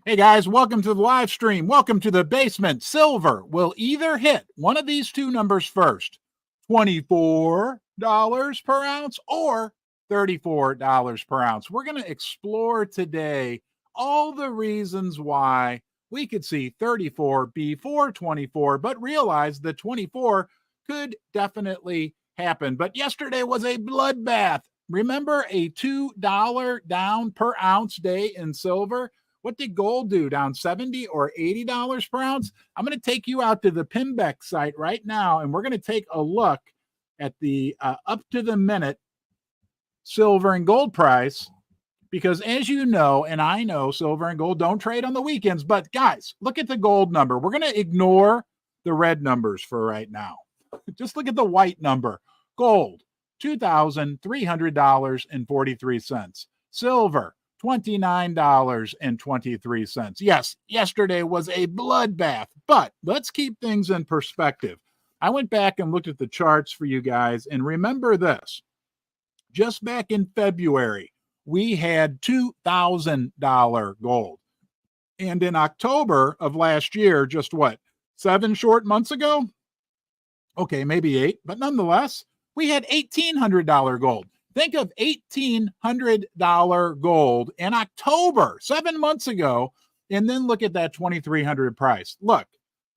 Hey guys, welcome to the live stream. Welcome to the basement. Silver will either hit one of these two numbers first, $24 per ounce or $34 per ounce. We're going to explore today all the reasons why we could see 34 before 24, but realize that 24 could definitely happen. But yesterday was a bloodbath. Remember a $2 down per ounce day in silver? What did gold do? Down $70 or $80 per ounce? I'm going to take you out to the PIMBEX site right now, and we're going to take a look at the up to the minute silver and gold price, because as you know, and I know, silver and gold don't trade on the weekends. But guys, look at the gold number. We're going to ignore the red numbers for right now. Just look at the white number. Gold, $2,300.43. Silver, $29.23. Yes, yesterday was a bloodbath, but let's keep things in perspective. I went back and looked at the charts for you guys, and remember this. Just back in February, we had $2,000 gold. And in October of last year, just what, 7 short months ago? Okay, maybe 8, but nonetheless, we had $1,800 gold. Think of $1,800 gold in October, 7 months ago, and then look at that $2,300 price. Look,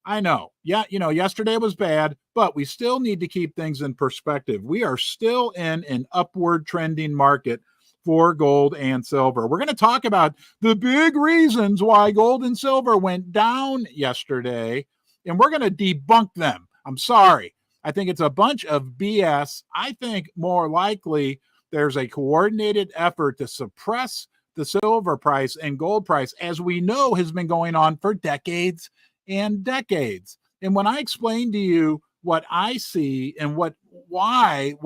I know, yesterday was bad, but we still need to keep things in perspective. We are still in an upward trending market for gold and silver. We're going to talk about the big reasons why gold and silver went down yesterday, and we're going to debunk them. I'm sorry. I think it's a bunch of BS. I think more likely there's a coordinated effort to suppress the silver price and gold price, as we know has been going on for decades and decades. And when I explain to you what I see and what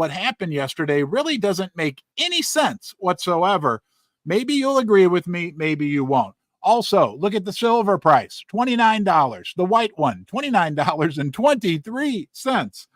happened yesterday really doesn't make any sense whatsoever, maybe you'll agree with me, maybe you won't. Also, look at the silver price, $29. The white one, $29.23.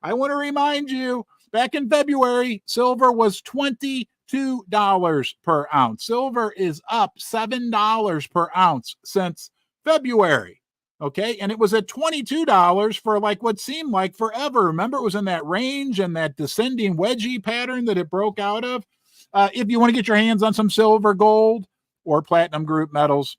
I want to remind you, back in February, silver was $22 per ounce. Silver is up $7 per ounce since February. Okay, and it was at $22 for like what seemed like forever. Remember, it was in that range and that descending wedgie pattern that it broke out of. If you want to get your hands on some silver, gold, or platinum group metals,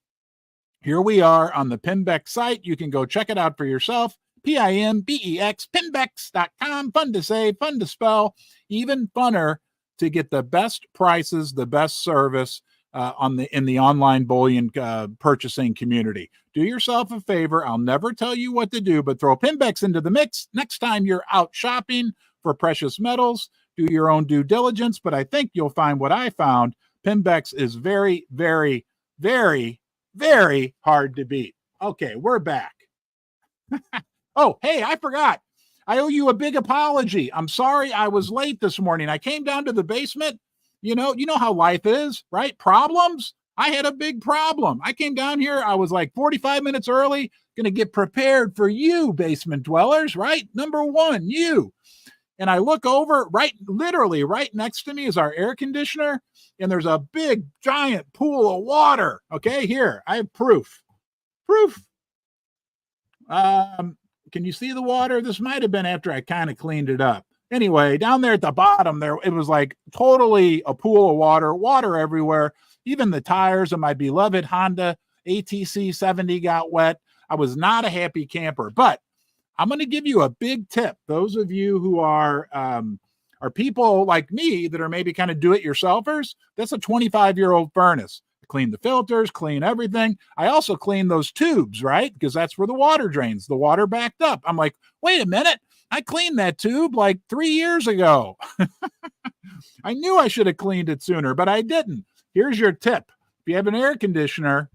here we are on the PIMBEX site. You can go check it out for yourself. PIMBEX, PIMBEX.com. Fun to say, fun to spell, even funner to get the best prices, the best service in the online bullion purchasing community. Do yourself a favor. I'll never tell you what to do, but throw PIMBEX into the mix next time you're out shopping for precious metals. Do your own due diligence, but I think you'll find what I found. PIMBEX is very, very, very, very hard to beat. Okay, we're back. Oh, hey, I forgot. I owe you a big apology. I'm sorry I was late this morning. I came down to the basement. You know how life is, right? Problems. I had a big problem. I came down here. I was like 45 minutes early, going to get prepared for you, basement dwellers, right? Number one, you. And I look over literally right next to me is our air conditioner. And there's a big, giant pool of water. Okay, here, I have proof. Can you see the water? This might have been after I kind of cleaned it up. Anyway, down there at the bottom there, it was like totally a pool of water everywhere. Even the tires of my beloved Honda ATC 70 got wet. I was not a happy camper, but I'm going to give you a big tip. Those of you who are people like me that are maybe kind of do-it-yourselfers, that's a 25-year-old furnace. Clean the filters, clean everything. I also clean those tubes, right? Because that's where the water drains. The water backed up. I'm like, wait a minute. I cleaned that tube like 3 years ago. I knew I should have cleaned it sooner, but I didn't. Here's your tip. If you have an air conditioner,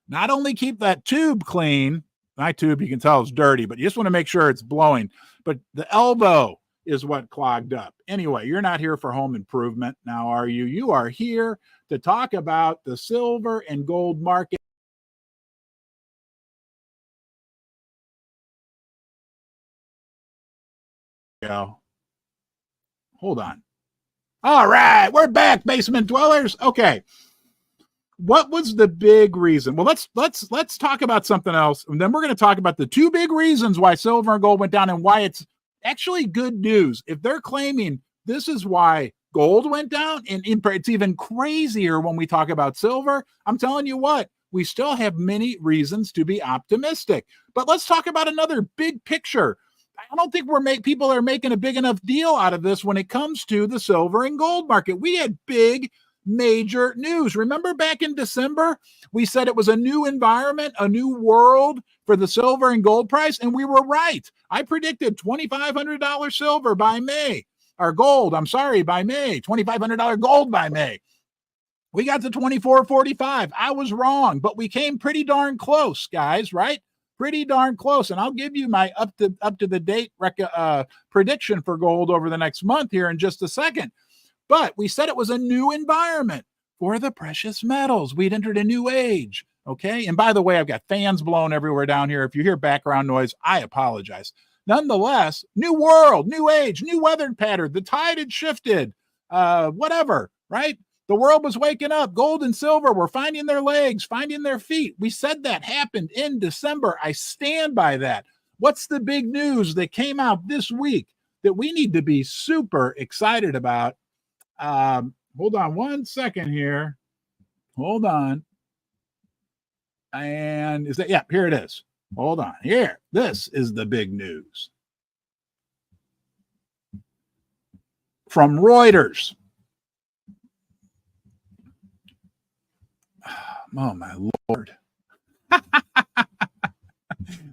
not only keep that tube clean, my tube, you can tell, is dirty, but you just want to make sure it's blowing. But the elbow is what clogged up. Anyway, you're not here for home improvement now, are you? You are here to talk about the silver and gold market. Hold on. All right, we're back, basement dwellers. Okay. what was the big reason? Well, let's talk about something else, and then we're going to talk about the two big reasons why silver and gold went down and why it's actually good news. If they're claiming this is why gold went down, and it's even crazier when we talk about silver, I'm telling you what, we still have many reasons to be optimistic. But let's talk about another big picture. I don't think people are making a big enough deal out of this when it comes to the silver and gold market. We had big major news. Remember back in December, we said it was a new environment, a new world for the silver and gold price, and we were right. I predicted $2,500 silver by May, or gold, I'm sorry, by May, $2,500 gold by May. We got to 24.45. I was wrong, but we came pretty darn close, guys, right? Pretty darn close. And I'll give you my up to the date prediction for gold over the next month here in just a second. But we said it was a new environment for the precious metals. We'd entered a new age. Okay. And by the way, I've got fans blowing everywhere down here. If you hear background noise, I apologize. Nonetheless, new world, new age, new weather pattern. The tide had shifted. Whatever, right? The world was waking up. Gold and silver were finding their legs, finding their feet. We said that happened in December. I stand by that. What's the big news that came out this week that we need to be super excited about? Hold on one second here. Hold on. And is that, yeah, here it is. Hold on here. This is the big news from Reuters. Oh, my Lord.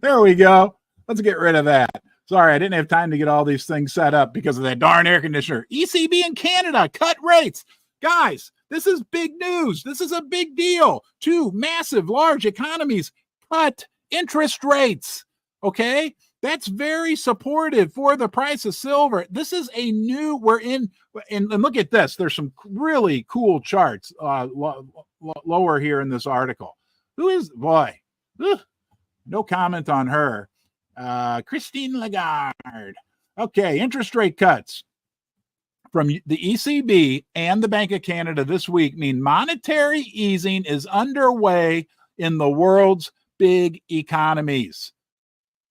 There we go. Let's get rid of that. Sorry, I didn't have time to get all these things set up because of that darn air conditioner. ECB in Canada cut rates. Guys, this is big news. This is a big deal. Two massive, large economies cut interest rates. Okay? That's very supportive for the price of silver. This is a new, we're in, and look at this. There's some really cool charts lower here in this article. Who is, boy, no comment on her. Christine Lagarde. Okay, interest rate cuts from the ECB and the Bank of Canada this week mean monetary easing is underway in the world's big economies.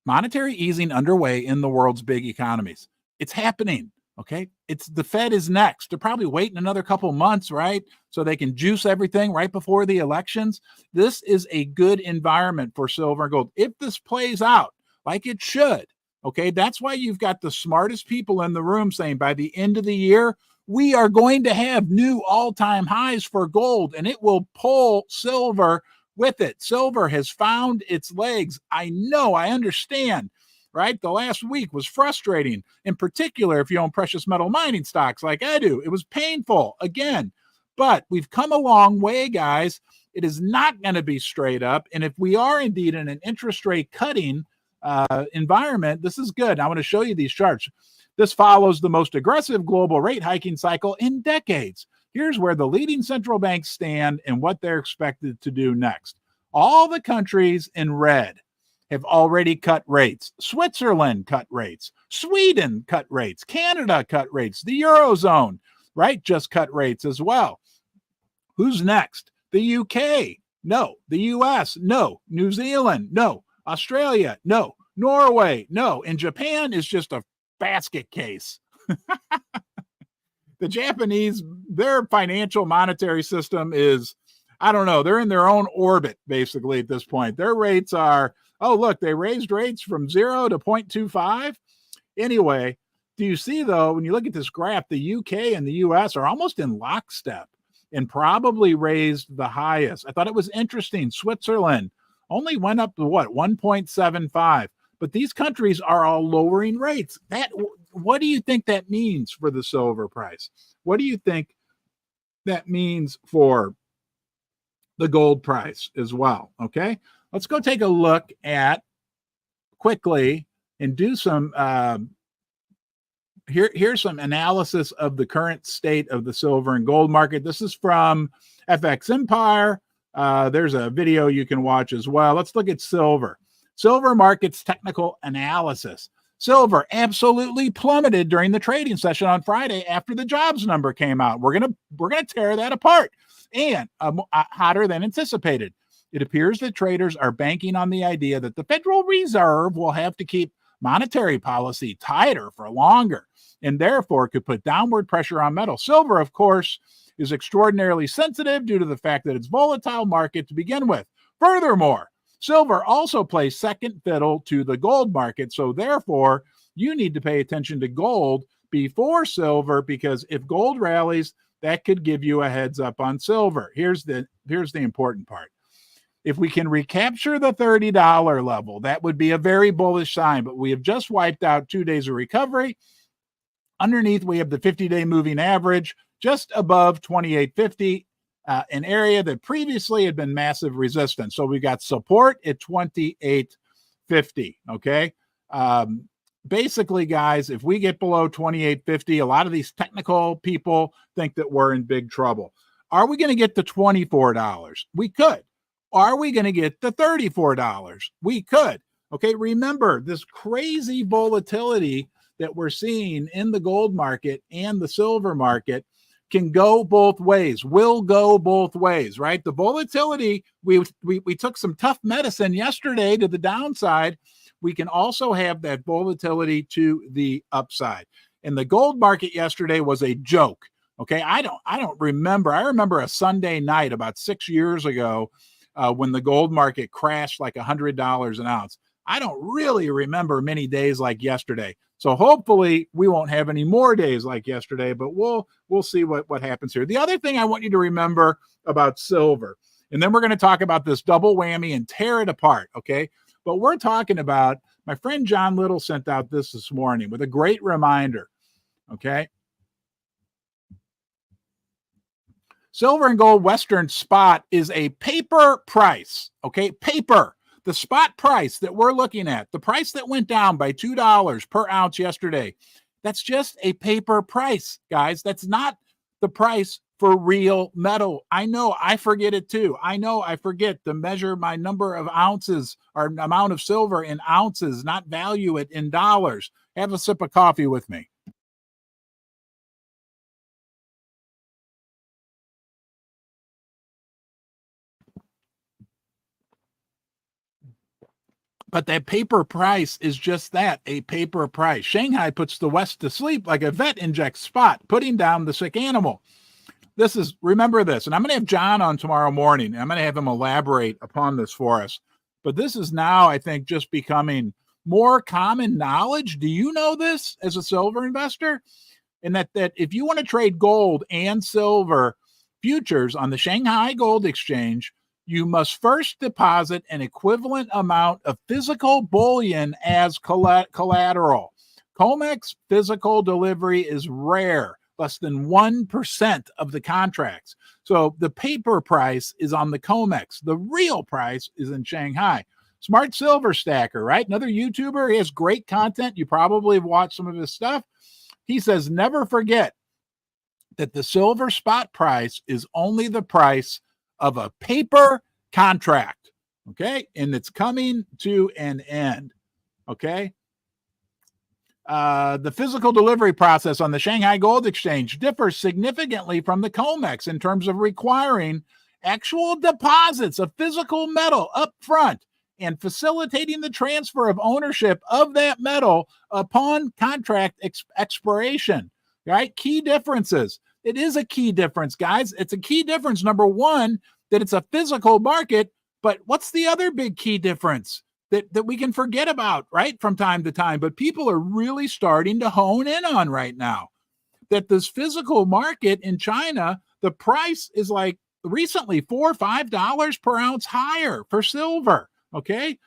Monetary easing underway in the world's big economies. It's happening, okay? The Fed is next. They're probably waiting another couple months, right? So they can juice everything right before the elections. This is a good environment for silver and gold. If this plays out like it should, okay, that's why you've got the smartest people in the room saying by the end of the year, we are going to have new all-time highs for gold, and it will pull silver with it. Silver has found its legs. I know, I understand, right? The last week was frustrating, in particular if you own precious metal mining stocks like I do. It was painful again, but we've come a long way, guys. It is not going to be straight up. And if we are indeed in an interest rate cutting environment, this is good. I want to show you these charts. This follows the most aggressive global rate hiking cycle in decades. Here's where the leading central banks stand and what they're expected to do next. All the countries in red have already cut rates. Switzerland cut rates. Sweden cut rates. Canada cut rates. The Eurozone, right, just cut rates as well. Who's next? The UK? No. The US? No. New Zealand? No. Australia? No. Norway? No. And Japan is just a basket case. The Japanese, their financial monetary system is, I don't know, they're in their own orbit, basically, at this point. Their rates are, oh, look, they raised rates from 0 to 0.25. Anyway, do you see, though, when you look at this graph, the UK and the US are almost in lockstep and probably raised the highest. I thought it was interesting. Switzerland only went up to what, 1.75. But these countries are all lowering rates. What do you think that means for the silver price? What do you think that means for the gold price as well? Okay, let's go take a look at quickly and do some here's some analysis of the current state of the silver and gold market. This is from FX Empire. There's a video you can watch as well. Let's look at silver. Silver market's technical analysis. Silver absolutely plummeted during the trading session on Friday after the jobs number came out. We're gonna tear that apart. and hotter than anticipated. It appears that traders are banking on the idea that the Federal Reserve will have to keep monetary policy tighter for longer, and therefore could put downward pressure on metal. Silver, of course, is extraordinarily sensitive due to the fact that it's volatile market to begin with. Furthermore, silver also plays second fiddle to the gold market, so therefore you need to pay attention to gold before silver, because if gold rallies, that could give you a heads up on silver. Here's the important part. If we can recapture the $30 level, that would be a very bullish sign, but we have just wiped out 2 days of recovery. Underneath, we have the 50-day moving average just above 2850, an area that previously had been massive resistance. So we've got support at 2850, okay? Basically, guys, if we get below 2850, a lot of these technical people think that we're in big trouble. Are we going to get to $24? We could. Are we going to get to $34? We could. Okay, remember this crazy volatility that we're seeing in the gold market and the silver market can go both ways, will go both ways, right? The volatility, we took some tough medicine yesterday to the downside. We can also have that volatility to the upside. And the gold market yesterday was a joke. Okay, I don't remember. I remember a Sunday night about 6 years ago when the gold market crashed like $100 an ounce. I don't really remember many days like yesterday. So hopefully we won't have any more days like yesterday, but we'll see what happens here. The other thing I want you to remember about silver, and then we're going to talk about this double whammy and tear it apart, okay? But we're talking about, my friend John Little sent out this morning with a great reminder, okay? Silver and gold Western spot is a paper price, okay? Paper. The spot price that we're looking at, the price that went down by $2 per ounce yesterday, that's just a paper price, guys. That's not the price for real metal. I know, I forget it too. I know I forget to measure my number of ounces or amount of silver in ounces, not value it in dollars. Have a sip of coffee with me. But that paper price is just that, a paper price. Shanghai puts the West to sleep like a vet injects spot, putting down the sick animal. Remember this, and I'm going to have John on tomorrow morning. I'm going to have him elaborate upon this for us. But this is now, I think, just becoming more common knowledge. Do you know this as a silver investor? And that if you want to trade gold and silver futures on the Shanghai Gold Exchange, you must first deposit an equivalent amount of physical bullion as collateral. COMEX physical delivery is rare, less than 1% of the contracts. So the paper price is on the COMEX. The real price is in Shanghai. Smart Silver Stacker, right? Another YouTuber. He has great content. You probably have watched some of his stuff. He says, never forget that the silver spot price is only the price of a paper contract, okay? And it's coming to an end, okay? The physical delivery process on the Shanghai Gold Exchange differs significantly from the COMEX in terms of requiring actual deposits of physical metal up front and facilitating the transfer of ownership of that metal upon contract expiration, right? Key differences. It is a key difference, guys. It's a key difference. Number one, that it's a physical market, but what's the other big key difference that we can forget about, right, from time to time, but people are really starting to hone in on right now? That this physical market in China, the price is like recently $4 or $5 per ounce higher for silver, okay?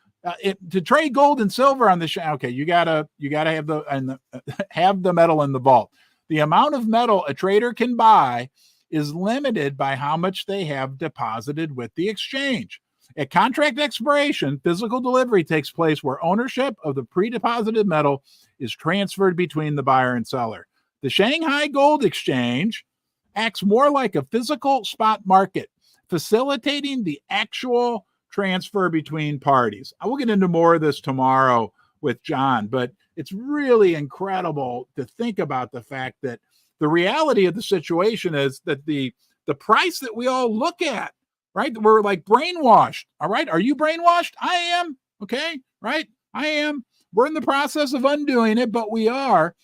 To trade gold and silver on the okay, you gotta have the metal in the vault. The amount of metal a trader can buy is limited by how much they have deposited with the exchange. At contract expiration, physical delivery takes place where ownership of the pre-deposited metal is transferred between the buyer and seller. The Shanghai Gold Exchange acts more like a physical spot market, facilitating the actual transfer between parties. I will get into more of this tomorrow with John, but it's really incredible to think about the fact that the reality of the situation is that the the price that we all look at, right? We're like brainwashed. All right. Are you brainwashed? I am. Okay. Right. I am. We're in the process of undoing it, but we are.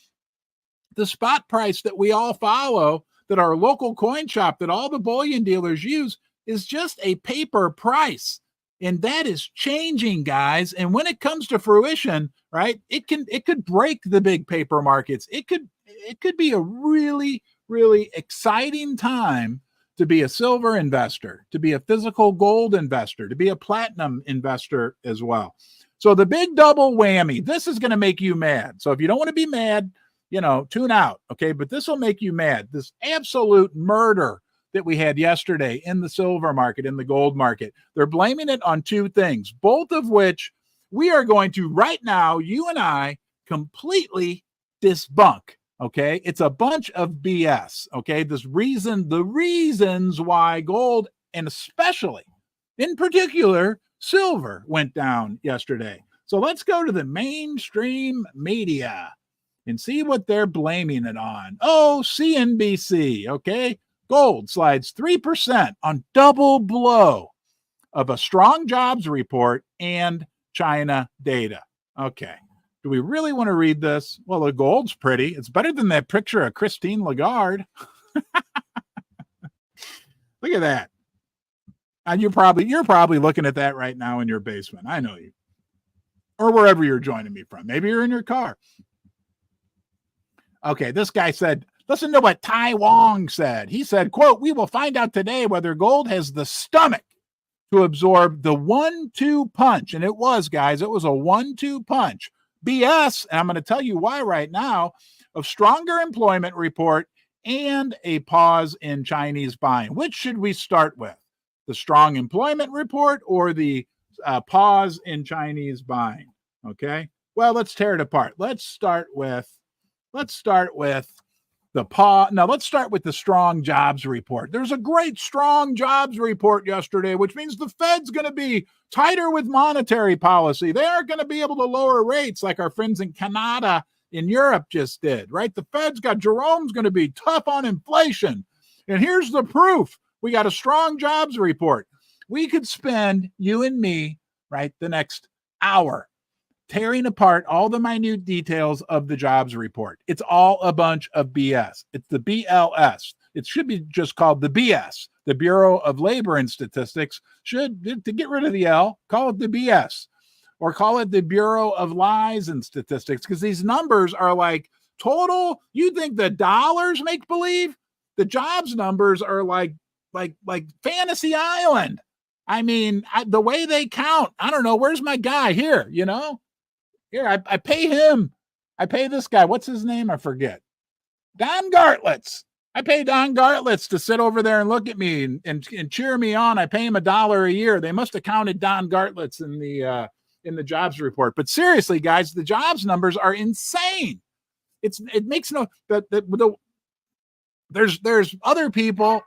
The spot price that we all follow, that our local coin shop, that all the bullion dealers use, is just a paper price. And that is changing, guys. And when it comes to fruition, right, it could break the big paper markets. It could be a really, really exciting time to be a silver investor, to be a physical gold investor, to be a platinum investor as well. So the big double whammy, this is going to make you mad. So if you don't want to be mad, tune out. Okay. But this will make you mad. This absolute murder that we had yesterday in the silver market, in the gold market, they're blaming it on two things, both of which we are going to right now, you and I, completely debunk. Okay. It's a bunch of BS. Okay. The reasons why gold, and especially in particular, silver went down yesterday. So let's go to the mainstream media and see what they're blaming it on. Oh, CNBC. Okay. Gold slides 3% on double blow of a strong jobs report and China data. Okay. Do we really want to read this? Well, the gold's pretty. It's better than that picture of Christine Lagarde. Look at that. And you're probably looking at that right now in your basement. I know you. Or wherever you're joining me from. Maybe you're in your car. Okay, this guy said, listen to what Tai Wong said. He said, quote, "We will find out today whether gold has the stomach to absorb the 1-2 punch." And it was, guys, it was a 1-2 punch. BS, and I'm going to tell you why right now, of stronger employment report and a pause in Chinese buying. Which should we start with? The strong employment report or the pause in Chinese buying? Okay. Well, let's tear it apart. Let's start with the pause. Now, let's start with the strong jobs report. There's a great strong jobs report yesterday, which means the Fed's going to be tighter with monetary policy. They aren't going to be able to lower rates like our friends in Canada, in Europe just did, right? The Jerome's going to be tough on inflation. And here's the proof. We got a strong jobs report. We could spend, you and me, right, the next hour tearing apart all the minute details of the jobs report. It's all a bunch of BS. It's the BLS. It should be just called the BS. The Bureau of Labor and Statistics should, to get rid of the L, call it the BS, or call it the Bureau of Lies and Statistics, because these numbers are like total. You think the dollars make believe? The jobs numbers are like Fantasy Island. I mean, the way they count, I don't know. Where's my guy here? Here, I pay him. I pay this guy. What's his name? I forget. Don Gartlitz. I pay Don Gartlitz to sit over there and look at me and cheer me on. I pay him $1 a year. They must have counted Don Gartlitz in the jobs report. But seriously, guys, the jobs numbers are insane. It makes no there's other people.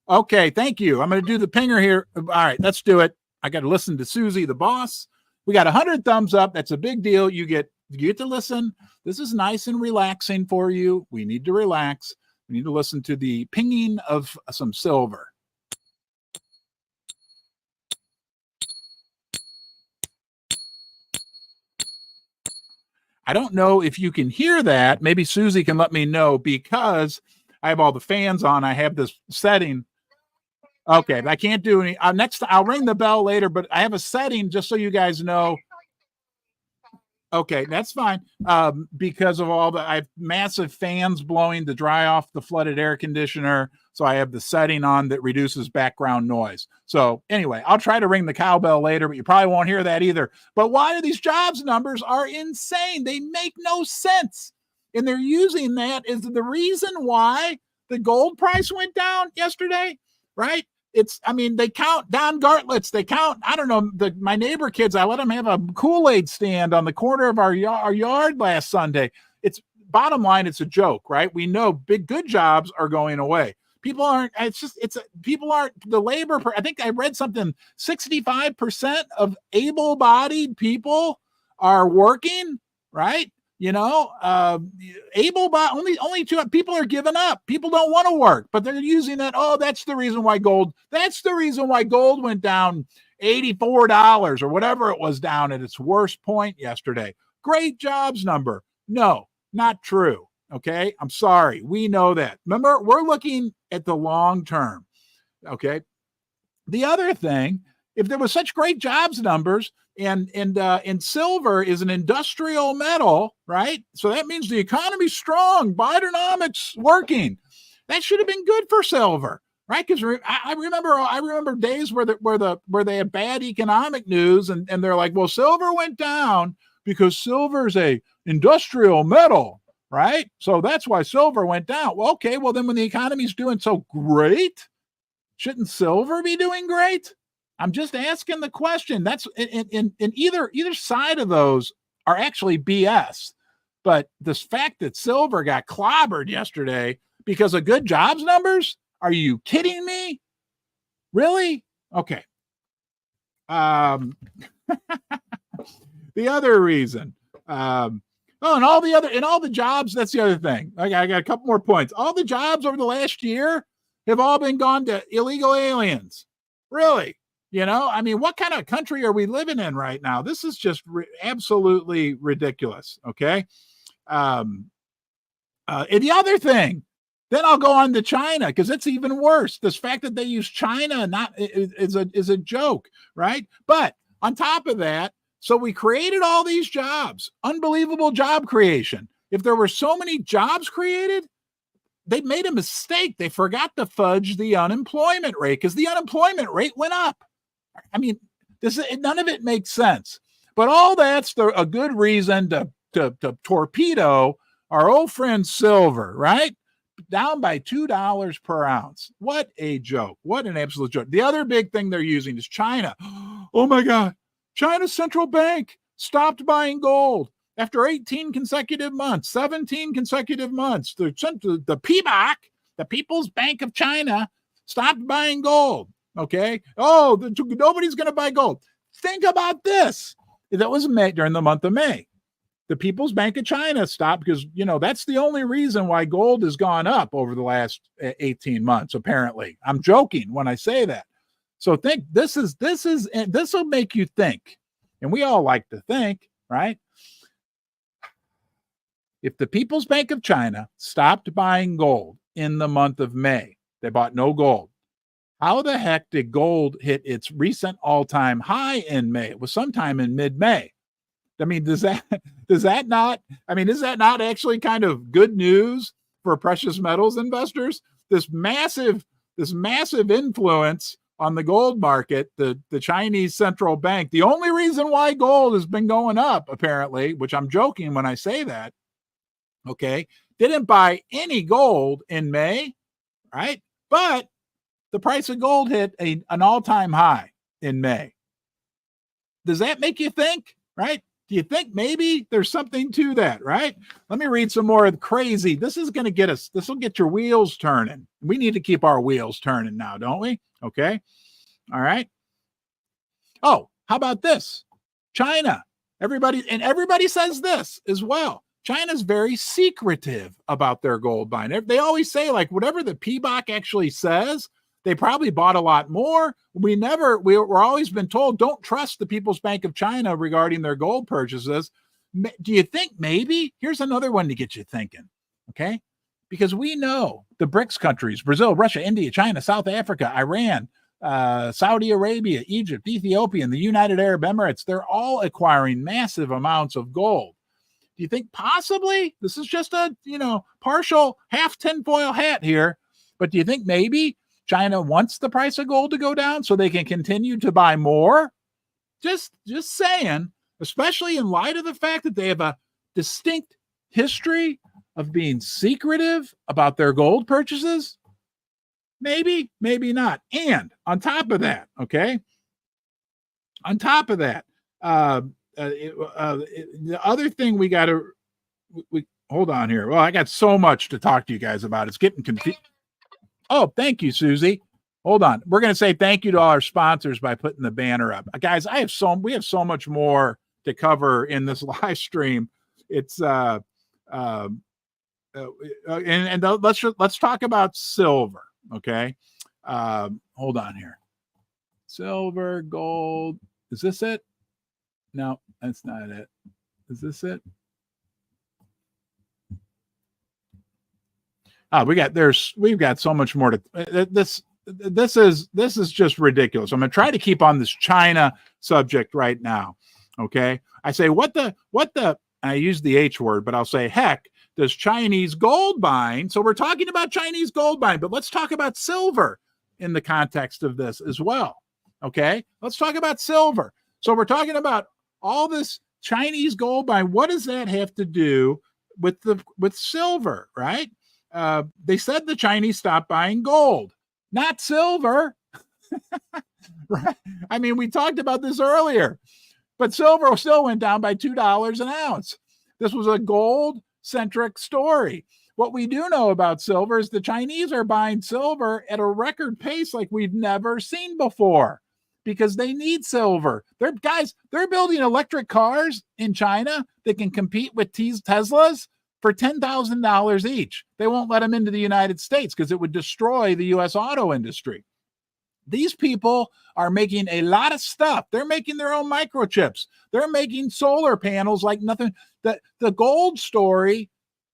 Okay, thank you. I'm going to do the pinger here. All right, let's do it. I got to listen to Susie, the boss. We got 100 thumbs up. That's a big deal. You get to listen. This is nice and relaxing for you. We need to relax. We need to listen to the pinging of some silver. I don't know if you can hear that. Maybe Susie can let me know, because I have all the fans on. I have this setting. Okay, I can't do any. Next, I'll ring the bell later, but I have a setting just so you guys know. Okay, that's fine. Because of I have massive fans blowing to dry off the flooded air conditioner. So I have the setting on that reduces background noise. So anyway, I'll try to ring the cowbell later, but you probably won't hear that either. But why are these jobs numbers are insane? They make no sense. And they're using that as the reason why the gold price went down yesterday, right? They count Don Gartlitz. They count, I don't know, my neighbor kids. I let them have a Kool-Aid stand on the corner of our yard last Sunday. It's bottom line, it's a joke, right? We know good jobs are going away. People aren't, the labor, I think I read something, 65% of able-bodied people are working, right? able by only two people are giving up. People don't want to work, but they're using that. Oh, that's the reason why gold went down $84 or whatever it was down at its worst point yesterday. Great jobs number. No, not true. Okay. I'm sorry. We know that. Remember, we're looking at the long term. Okay. The other thing, if there was such great jobs numbers, and silver is an industrial metal, right? So that means the economy's strong, Bidenomics working. That should have been good for silver, right? Because I remember days where they had bad economic news, and they're like, well, silver went down because silver's a industrial metal, right? So that's why silver went down. Well, okay, well then when the economy's doing so great, shouldn't silver be doing great? I'm just asking the question. That's in either side of those are actually BS. But this fact that silver got clobbered yesterday because of good jobs numbers, are you kidding me? Really? Okay. The other reason. And all the jobs, that's the other thing. I got a couple more points. All the jobs over the last year have all been gone to illegal aliens. Really? What kind of country are we living in right now? This is just absolutely ridiculous. Okay. And the other thing, then I'll go on to China because it's even worse. This fact that they use China is a joke, right? But on top of that, so we created all these jobs, unbelievable job creation. If there were so many jobs created, they made a mistake. They forgot to fudge the unemployment rate because the unemployment rate went up. None of it makes sense. But all that's a good reason to torpedo our old friend silver, right? Down by $2 per ounce. What a joke. What an absolute joke. The other big thing they're using is China. Oh my God. China's central bank stopped buying gold after 18 consecutive months, 17 consecutive months. The PIMBEX, the People's Bank of China, stopped buying gold. Okay. Oh, nobody's going to buy gold. Think about this. That was during the month of May. The People's Bank of China stopped because, that's the only reason why gold has gone up over the last 18 months, apparently. I'm joking when I say that. So think this will make you think. And we all like to think, right? If the People's Bank of China stopped buying gold in the month of May, they bought no gold. How the heck did gold hit its recent all-time high in May? It was sometime in mid-May. Is that not actually kind of good news for precious metals investors? This massive influence on the gold market, the Chinese central bank, the only reason why gold has been going up, apparently, which I'm joking when I say that, okay, didn't buy any gold in May, right? But the price of gold hit an all-time high in May. Does that make you think, right? Do you think maybe there's something to that, right? Let me read some more crazy. This will get your wheels turning. We need to keep our wheels turning now, don't we? Okay. All right. Oh, how about this? China. Everybody says this as well. China's very secretive about their gold buying. They always say, like, whatever the PIMBEX actually says, they probably bought a lot more. We're always been told, don't trust the People's Bank of China regarding their gold purchases. Do you think maybe? Here's another one to get you thinking, okay? Because we know the BRICS countries, Brazil, Russia, India, China, South Africa, Iran, Saudi Arabia, Egypt, Ethiopia, and the United Arab Emirates, they're all acquiring massive amounts of gold. Do you think possibly this is just a, partial half tinfoil hat here, but do you think maybe China wants the price of gold to go down so they can continue to buy more? Just saying, especially in light of the fact that they have a distinct history of being secretive about their gold purchases. Maybe, maybe not. And on top of that, okay, the other thing we hold on here. Well, I got so much to talk to you guys about. It's getting confused. Oh, thank you, Susie. Hold on. We're going to say thank you to all our sponsors by putting the banner up. Guys, we have so much more to cover in this live stream. it's and let's talk about silver. Okay, hold on here. Silver, gold. Is this it? No, that's not it. Is this it? We've got so much more to this. This is just ridiculous. I'm going to try to keep on this China subject right now. Okay, I say what the I use the H word, but I'll say heck does Chinese gold buying. So we're talking about Chinese gold buying, but let's talk about silver in the context of this as well. Okay, let's talk about silver. So we're talking about all this Chinese gold buying. What does that have to do with silver, right? They said the Chinese stopped buying gold, not silver. Right? I mean, we talked about this earlier, but silver still went down by $2 an ounce. This was a gold-centric story. What we do know about silver is the Chinese are buying silver at a record pace like we've never seen before because they need silver. They're building electric cars in China that can compete with Teslas for $10,000 each. They won't let them into the United States because it would destroy the U.S. auto industry. These people are making a lot of stuff. They're making their own microchips. They're making solar panels like nothing. The gold story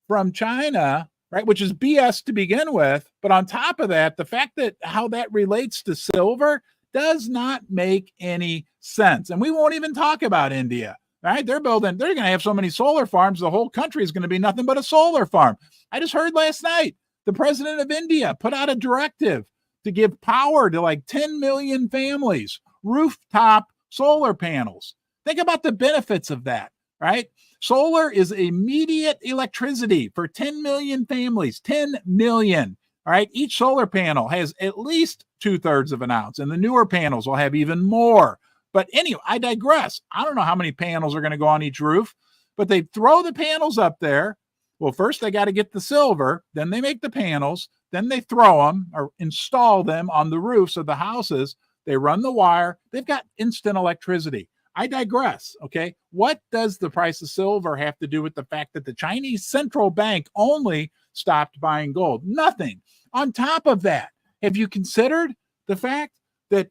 from China, right, which is BS to begin with, but on top of that, the fact that how that relates to silver does not make any sense. And we won't even talk about India, right? They're going to have so many solar farms, the whole country is going to be nothing but a solar farm. I just heard last night, the president of India put out a directive to give power to like 10 million families, rooftop solar panels. Think about the benefits of that, right? Solar is immediate electricity for 10 million families, 10 million, all right? Each solar panel has at least 2/3 of an ounce, and the newer panels will have even more. But anyway, I digress. I don't know how many panels are going to go on each roof, but they throw the panels up there. Well, first they got to get the silver, then they make the panels, then they throw them or install them on the roofs of the houses. They run the wire. They've got instant electricity. I digress, okay? What does the price of silver have to do with the fact that the Chinese central bank only stopped buying gold? Nothing. On top of that, have you considered the fact that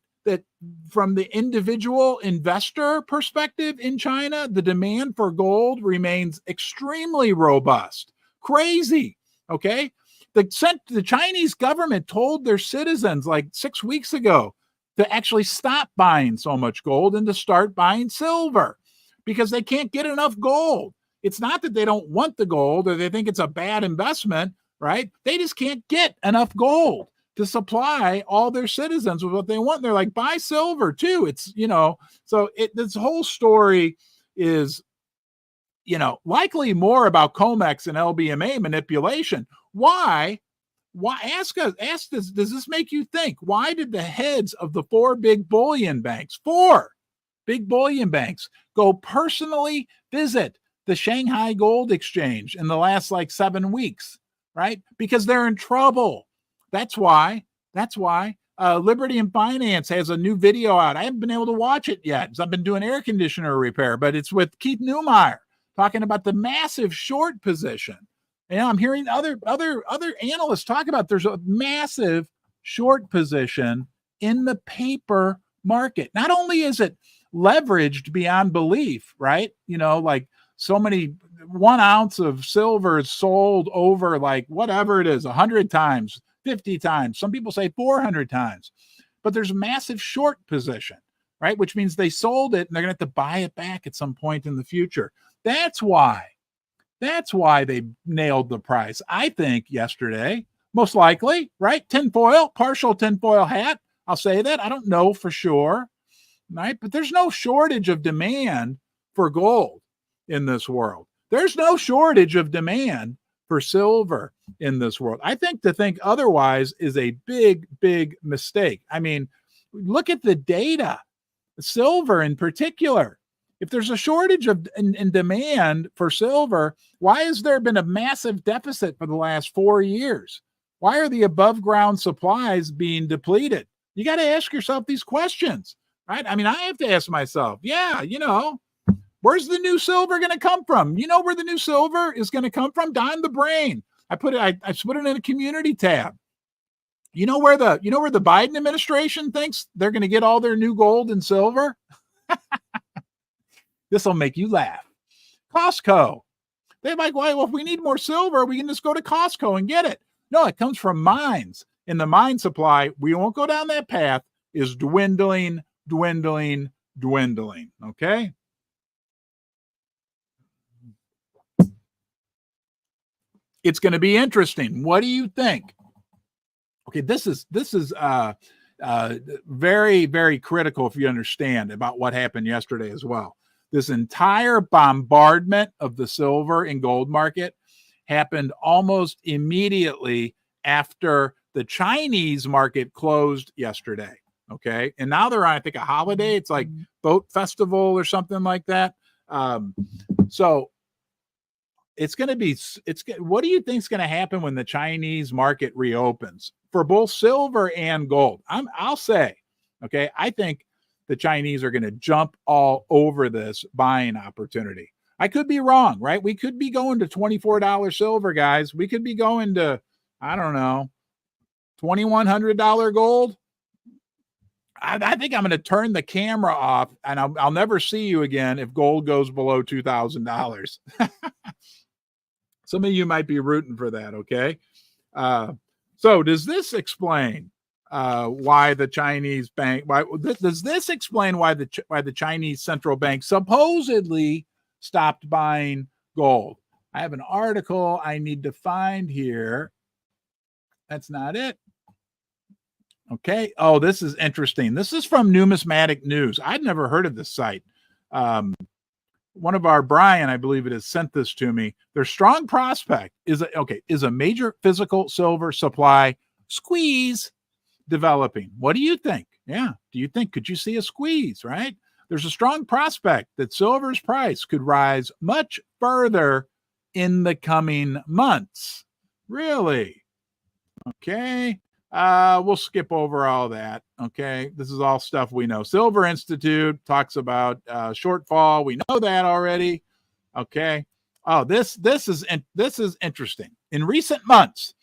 from the individual investor perspective in China, the demand for gold remains extremely robust? Crazy, okay? The Chinese government told their citizens like 6 weeks ago to actually stop buying so much gold and to start buying silver because they can't get enough gold. It's not that they don't want the gold or they think it's a bad investment, right? They just can't get enough gold to supply all their citizens with what they want. They're like, buy silver too. It's, so this whole story is, likely more about COMEX and LBMA manipulation. Why ask this, does this make you think? Why did the heads of the four big bullion banks go personally visit the Shanghai Gold Exchange in the last 7 weeks, right? Because they're in trouble. That's why Liberty and Finance has a new video out. I haven't been able to watch it yet because I've been doing air conditioner repair, but it's with Keith Neumeyer talking about the massive short position. And I'm hearing other analysts talk about there's a massive short position in the paper market. Not only is it leveraged beyond belief, right? So many 1 ounce of silver is sold over whatever it is, 100 times, 50 times. Some people say 400 times. But there's a massive short position, right? Which means they sold it and they're going to have to buy it back at some point in the future. That's why they nailed the price, I think, yesterday. Most likely, right? Partial tinfoil hat. I'll say that. I don't know for sure, right? But there's no shortage of demand for gold in this world. There's no shortage of demand for silver in this world. I think to think otherwise is a big, big mistake. I mean, look at the data, silver in particular. If there's a shortage in demand for silver, why has there been a massive deficit for the last 4 years? Why are the above ground supplies being depleted? You got to ask yourself these questions, right? I mean, I have to ask myself, Where's the new silver going to come from? You know where the new silver is going to come from? Don the Brain. I put it in a community tab. You know where the Biden administration thinks they're going to get all their new gold and silver? This will make you laugh. Costco. They're like, well, if we need more silver, we can just go to Costco and get it. No, it comes from mines. And the mine supply, we won't go down that path, is dwindling. Okay? It's going to be interesting. What do you think? Okay, this is very, very critical if you understand about what happened yesterday as well. This entire bombardment of the silver and gold market happened almost immediately after the Chinese market closed yesterday. Okay, and now they're on, I think, a holiday. It's like boat festival or something like that. So it's going to be, what do you think is going to happen when the Chinese market reopens for both silver and gold? I'll say, okay, I think the Chinese are going to jump all over this buying opportunity. I could be wrong, right? We could be going to $24 silver, guys. We could be going to, I don't know, $2,100 gold. I think I'm going to turn the camera off and I'll never see you again if gold goes below $2,000. Some of you might be rooting for that, okay? So does this explain why the Chinese bank? Does this explain why the Chinese central bank supposedly stopped buying gold? I have an article I need to find here. That's not it. Okay. Oh, this is interesting. This is from Numismatic News. I'd never heard of this site. One of our Brian, I believe it is, sent this to me. Their strong prospect is a major physical silver supply squeeze developing. What do you think? Yeah. Could you see a squeeze, right? There's a strong prospect that silver's price could rise much further in the coming months. Really? Okay. We'll skip over all that. Okay. This is all stuff we know. Silver Institute talks about shortfall. We know that already. Okay. Oh, this is interesting. In recent months,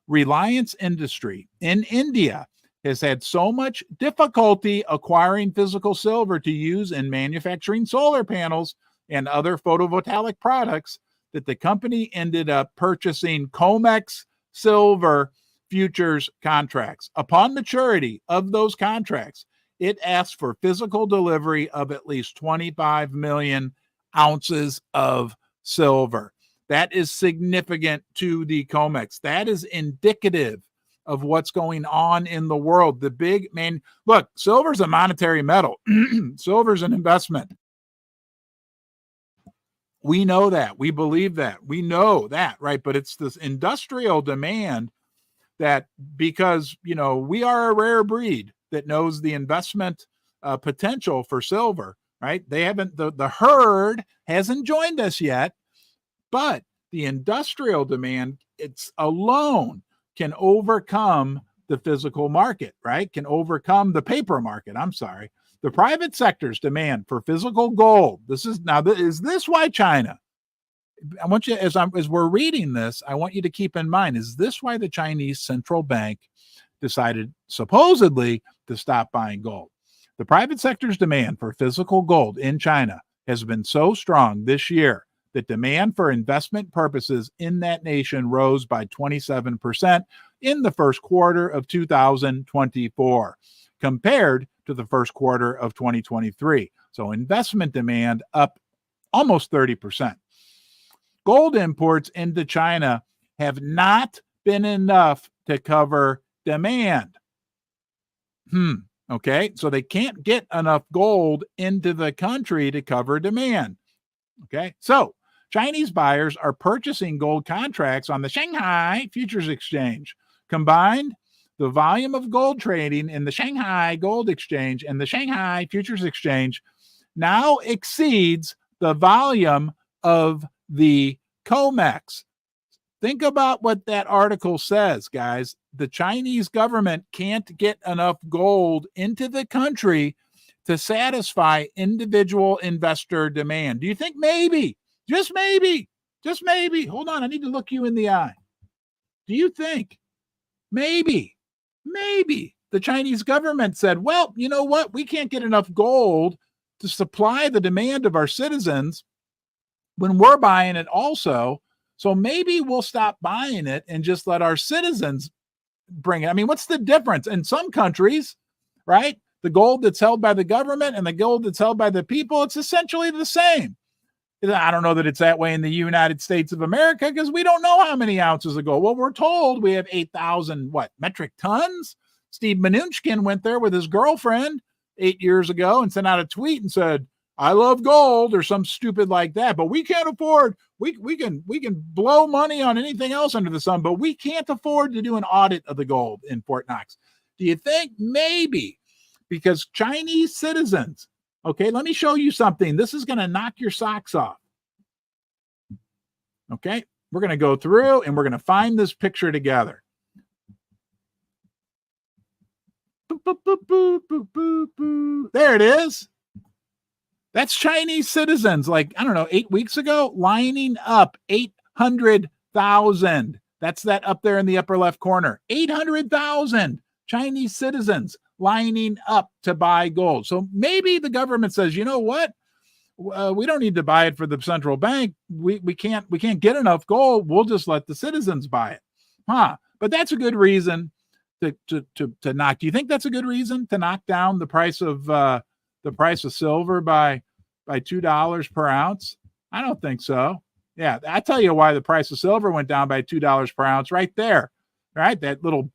Reliance Industry in India has had so much difficulty acquiring physical silver to use in manufacturing solar panels and other photovoltaic products that the company ended up purchasing COMEX silver futures contracts. Upon maturity of those contracts, it asks for physical delivery of at least 25 million ounces of silver. That is significant to the COMEX. That is indicative of what's going on in the world. The big man, look, silver's a monetary metal. Silver's an investment. We know that. We believe that. We know that, right? But it's this industrial demand that, because, we are a rare breed that knows the investment potential for silver, right? They haven't, the herd hasn't joined us yet, but the industrial demand, it's alone can overcome the physical market, right? Can overcome the paper market. I'm sorry. The private sector's demand for physical gold. Is this why China? I want you, as we're reading this, I want you to keep in mind, is this why the Chinese central bank decided supposedly to stop buying gold? The private sector's demand for physical gold in China has been so strong this year that demand for investment purposes in that nation rose by 27% in the first quarter of 2024 compared to the first quarter of 2023. So investment demand up almost 30%. Gold imports into China have not been enough to cover demand. Okay, so they can't get enough gold into the country to cover demand. Okay, so Chinese buyers are purchasing gold contracts on the Shanghai Futures Exchange. Combined, the volume of gold trading in the Shanghai Gold Exchange and the Shanghai Futures Exchange now exceeds the volume of the COMEX. Think about what that article says, guys. The Chinese government can't get enough gold into the country to satisfy individual investor demand. Do you think maybe, just maybe, hold on, I need to look you in the eye. Do you think maybe the Chinese government said, well, you know what? We can't get enough gold to supply the demand of our citizens when we're buying it also. So maybe we'll stop buying it and just let our citizens bring it. I mean, what's the difference? In some countries, right? The gold that's held by the government and the gold that's held by the people, it's essentially the same. I don't know that it's that way in the United States of America because we don't know how many ounces of gold. Well, we're told we have 8,000 metric tons. Steve Mnuchin went there with his girlfriend 8 years ago and sent out a tweet and said, I love gold or some stupid like that, but we can't afford, we can blow money on anything else under the sun, but we can't afford to do an audit of the gold in Fort Knox. Do you think maybe because Chinese citizens, okay, let me show you something. This is going to knock your socks off. Okay, we're going to go through and we're going to find this picture together. There it is. That's Chinese citizens, like, I don't know, 8 weeks ago, lining up 800,000. That's that up there in the upper left corner. 800,000 Chinese citizens lining up to buy gold. So maybe the government says, you know what? We don't need to buy it for the central bank. We can't get enough gold. We'll just let the citizens buy it. But that's a good reason to knock. Do you think that's a good reason to knock down the price of silver by $2 per ounce? I don't think so. Yeah, I tell you why the price of silver went down by $2 per ounce right there. Right?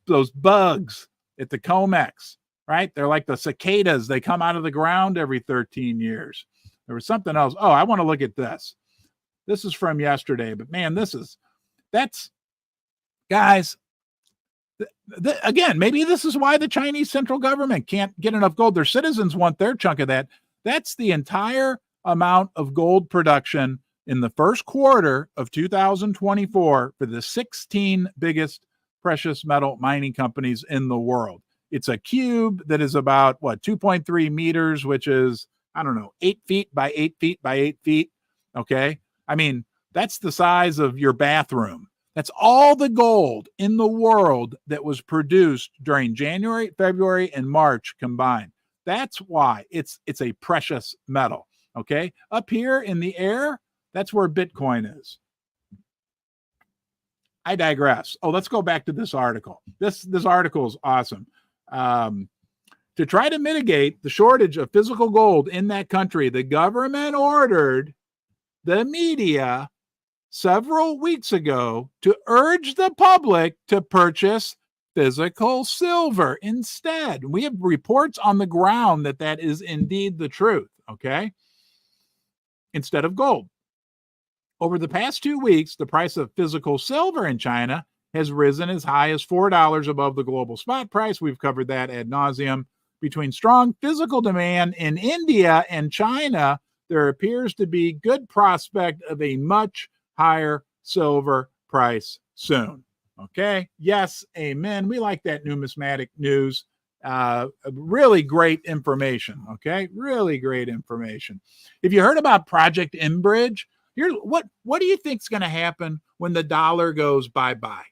Those bugs at the COMEX, right? They're like the cicadas. They come out of the ground every 13 years. There was something else. Oh, I want to look at this. This is from yesterday, but man, that's guys, again, maybe this is why the Chinese central government can't get enough gold. Their citizens want their chunk of that. That's the entire amount of gold production in the first quarter of 2024 for the 16 biggest precious metal mining companies in the world. It's a cube that is about 2.3 meters, which is, I don't know, 8 feet by 8 feet by 8 feet. Okay. I mean, that's the size of your bathroom. That's all the gold in the world that was produced during January, February, and March combined. That's why it's a precious metal. Okay. Up here in the air, that's where Bitcoin is. I digress. Oh, let's go back to this article. This article is awesome. To try to mitigate the shortage of physical gold in that country, the government ordered the media several weeks ago to urge the public to purchase physical silver instead. We have reports on the ground that is indeed the truth, okay? Instead of gold. Over the past 2 weeks, the price of physical silver in China has risen as high as $4 above the global spot price. We've covered that ad nauseum. Between strong physical demand in India and China, there appears to be good prospect of a much higher silver price soon. Okay. Yes. Amen. We like that numismatic news. Really great information. Okay. Really great information. If you heard about Project Enbridge, what do you think is going to happen when the dollar goes bye-bye?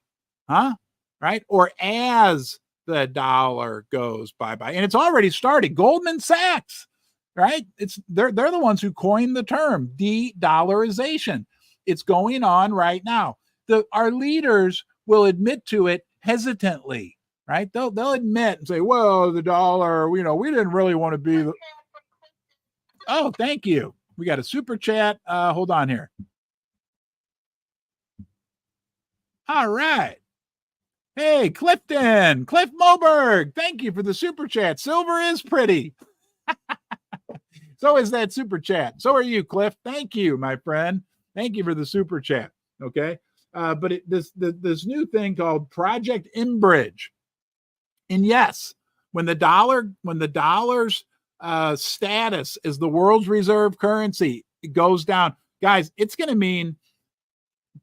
Huh? Right? Or as the dollar goes bye-bye. And it's already started. Goldman Sachs, right? They're the ones who coined the term de-dollarization. It's going on right now. Our leaders will admit to it hesitantly, right? They'll admit and say, well, the dollar, we didn't really want to be. Oh, thank you. We got a super chat. Hold on here. All right. Hey, Cliff Moberg. Thank you for the super chat. Silver is pretty. So is that super chat. So are you, Cliff. Thank you, my friend. Thank you for the super chat. Okay. But this new thing called Project Enbridge. And yes, when the dollar's status as the world's reserve currency goes down, guys, it's going to mean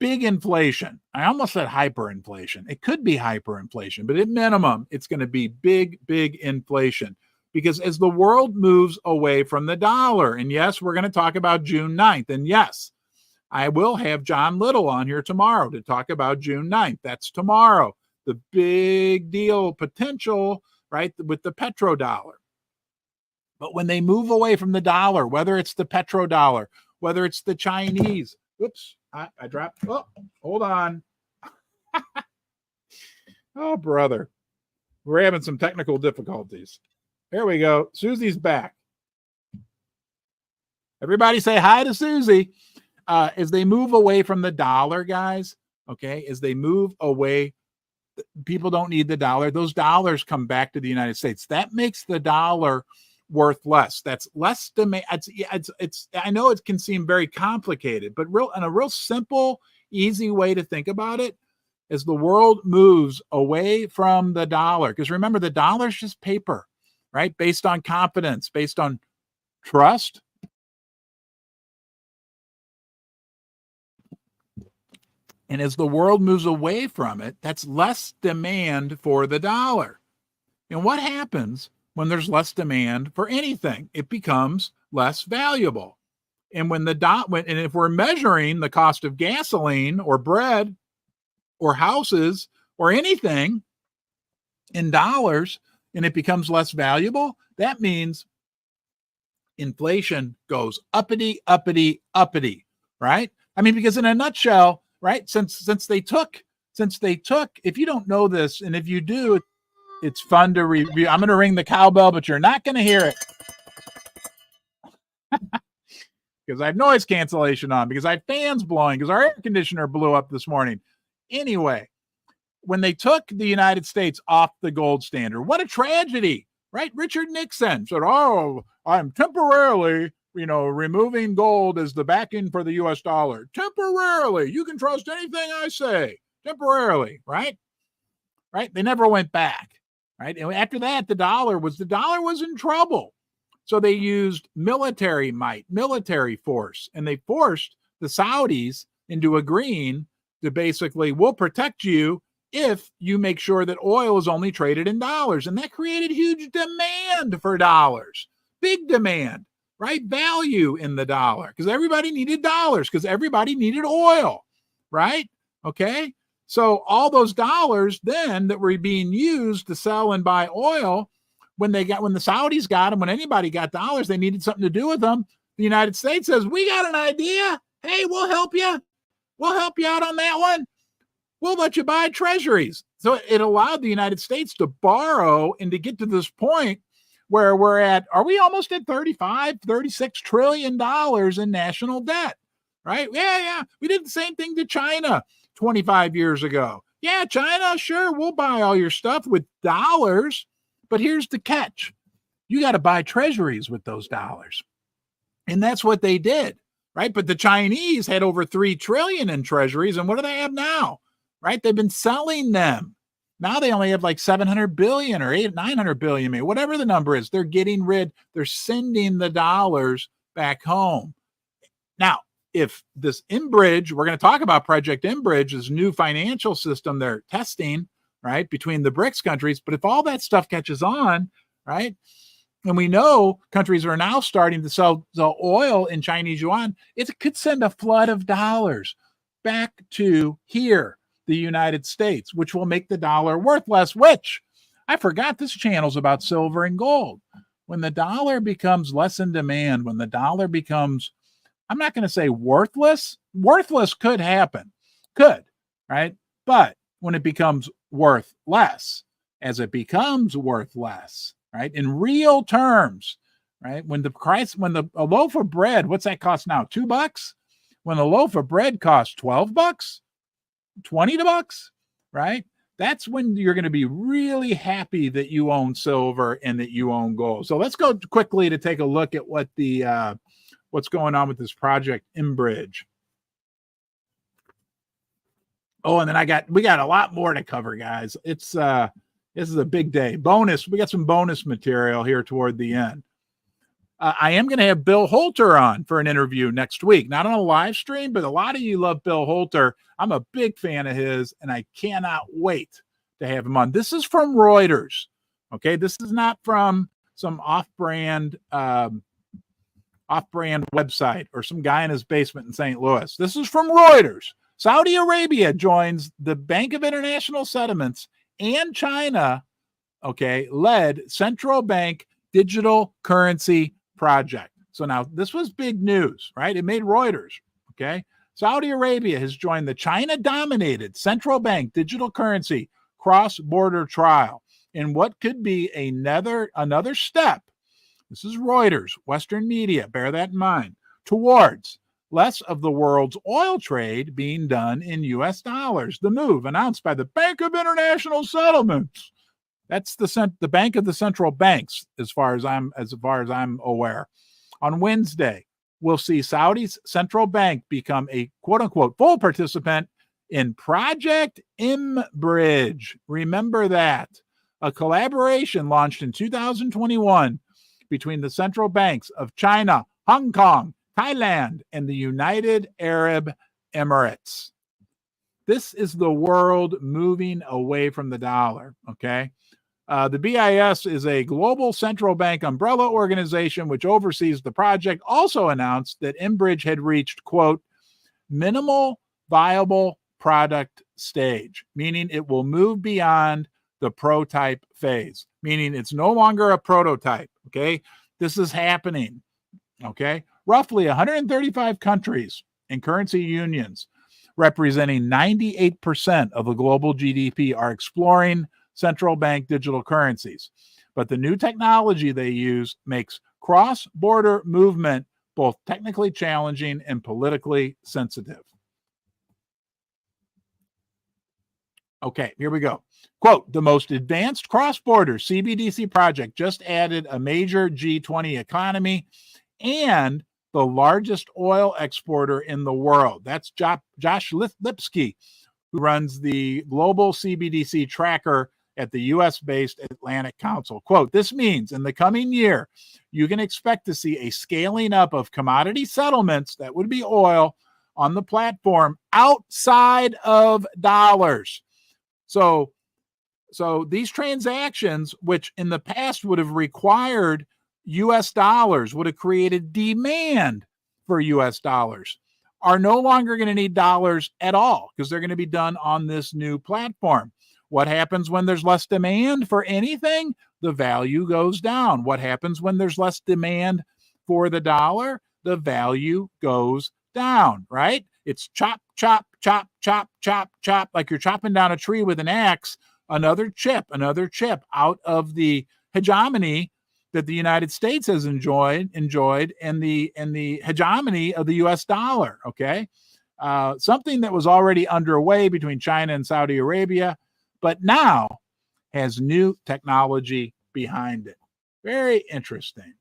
big inflation. I almost said hyperinflation. It could be hyperinflation, but at minimum, it's going to be big inflation. Because as the world moves away from the dollar, and yes, we're going to talk about June 9th, and yes, I will have John Little on here tomorrow to talk about June 9th. That's tomorrow. The big deal potential, right, with the petrodollar. But when they move away from the dollar, whether it's the petrodollar, whether it's the Chinese, whoops, I dropped, oh, hold on. Oh, brother. We're having some technical difficulties. There we go. Susie's back. Everybody say hi to Susie. As they move away from the dollar, guys, okay, as they move away, people don't need the dollar. Those dollars come back to the United States. That makes the dollar worth less. That's less demand. It's I know it can seem very complicated, but a real simple, easy way to think about it, as the world moves away from the dollar, because remember, the dollar is just paper, right? Based on confidence, based on trust. And as the world moves away from it, that's less demand for the dollar. And what happens when there's less demand for anything? It becomes less valuable. And when and if we're measuring the cost of gasoline or bread or houses or anything in dollars, and it becomes less valuable, that means inflation goes uppity, uppity, uppity, right? I mean, because in a nutshell, right, since they took, if you don't know this, and if you do, it's fun to review. I'm going to ring the cowbell, but you're not going to hear it because I have noise cancellation on, because I have fans blowing, because our air conditioner blew up this morning. Anyway, when they took the United States off the gold standard, what a tragedy, right? Richard Nixon said, oh, I'm temporarily, removing gold as the backing for the U.S. dollar. Temporarily. You can trust anything I say. Temporarily, right? Right? They never went back, right? And after that, the dollar was in trouble. So they used military might, military force, and they forced the Saudis into agreeing to basically, we'll protect you if you make sure that oil is only traded in dollars. And that created huge demand for dollars, big demand, right? Value in the dollar, because everybody needed dollars, because everybody needed oil, right? Okay. So all those dollars then that were being used to sell and buy oil, when the Saudis got them, when anybody got dollars, they needed something to do with them. The United States says, we got an idea. Hey, we'll help you. We'll help you out on that one. We'll let you buy treasuries. So it allowed the United States to borrow and to get to this point where are we almost at $36 trillion in national debt, right? Yeah. We did the same thing to China 25 years ago. Yeah, China, sure, we'll buy all your stuff with dollars, but here's the catch. You got to buy treasuries with those dollars. And that's what they did, right? But the Chinese had over 3 trillion in treasuries, and what do they have now? Right? They've been selling them. Now they only have like 700 billion or 900 billion, maybe, whatever the number is. They're sending the dollars back home. Now, if this Enbridge, we're going to talk about Project Enbridge, this new financial system they're testing, right, between the BRICS countries. But if all that stuff catches on, right, and we know countries are now starting to sell oil in Chinese yuan, it could send a flood of dollars back to here, the United States, which will make the dollar worth less, which I forgot this channel's about silver and gold. When the dollar becomes less in demand, when the dollar becomes, I'm not going to say worthless could happen, right? But when it becomes worth less, as it becomes worth less, right, in real terms, right, a loaf of bread, what's that cost now? $2? When a loaf of bread costs $12, $20, right? That's when you're going to be really happy that you own silver and that you own gold. So let's go quickly to take a look at what what's going on with this Project Enbridge. Oh, and then we got a lot more to cover, guys. This is a big day. Bonus. We got some bonus material here toward the end. I am going to have Bill Holter on for an interview next week, not on a live stream, but a lot of you love Bill Holter. I'm a big fan of his, and I cannot wait to have him on. This is from Reuters. Okay. This is not from some off-brand website or some guy in his basement in St. Louis. This is from Reuters. Saudi Arabia joins the Bank of International Settlements and China, led central bank digital currency project. So now this was big news, right? It made Reuters, okay? Saudi Arabia has joined the China-dominated central bank digital currency cross-border trial in what could be another step. This is Reuters, Western media, bear that in mind, towards less of the world's oil trade being done in U.S. dollars. The move announced by the Bank of International Settlements. That's the bank of the central banks, as far as I'm aware. On Wednesday, we'll see Saudi's central bank become a quote-unquote full participant in Project IMBridge. Remember that. A collaboration launched in 2021 between the central banks of China, Hong Kong, Thailand, and the United Arab Emirates. This is the world moving away from the dollar, okay? The BIS is a global central bank umbrella organization which oversees the project, also announced that IMBridge had reached, quote, minimal viable product stage, meaning it will move beyond the prototype phase, meaning it's no longer a prototype, okay? This is happening, okay? Roughly 135 countries and currency unions representing 98% of the global GDP are exploring central bank digital currencies. But the new technology they use makes cross-border movement both technically challenging and politically sensitive. Okay, here we go. Quote, the most advanced cross-border CBDC project just added a major G20 economy and the largest oil exporter in the world. That's Josh Lipsky, who runs the global CBDC tracker at the U.S.-based Atlantic Council. Quote, this means in the coming year, you can expect to see a scaling up of commodity settlements, that would be oil, on the platform outside of dollars. So these transactions, which in the past would have required U.S. dollars, would have created demand for U.S. dollars, are no longer going to need dollars at all because they're going to be done on this new platform. What happens when there's less demand for anything? The value goes down. What happens when there's less demand for the dollar? The value goes down, right? It's chop, chop, chop, chop, chop, chop, like you're chopping down a tree with an axe, another chip out of the hegemony that the United States has enjoyed and the hegemony of the US dollar, okay? Something that was already underway between China and Saudi Arabia, but now has new technology behind it. Very interesting.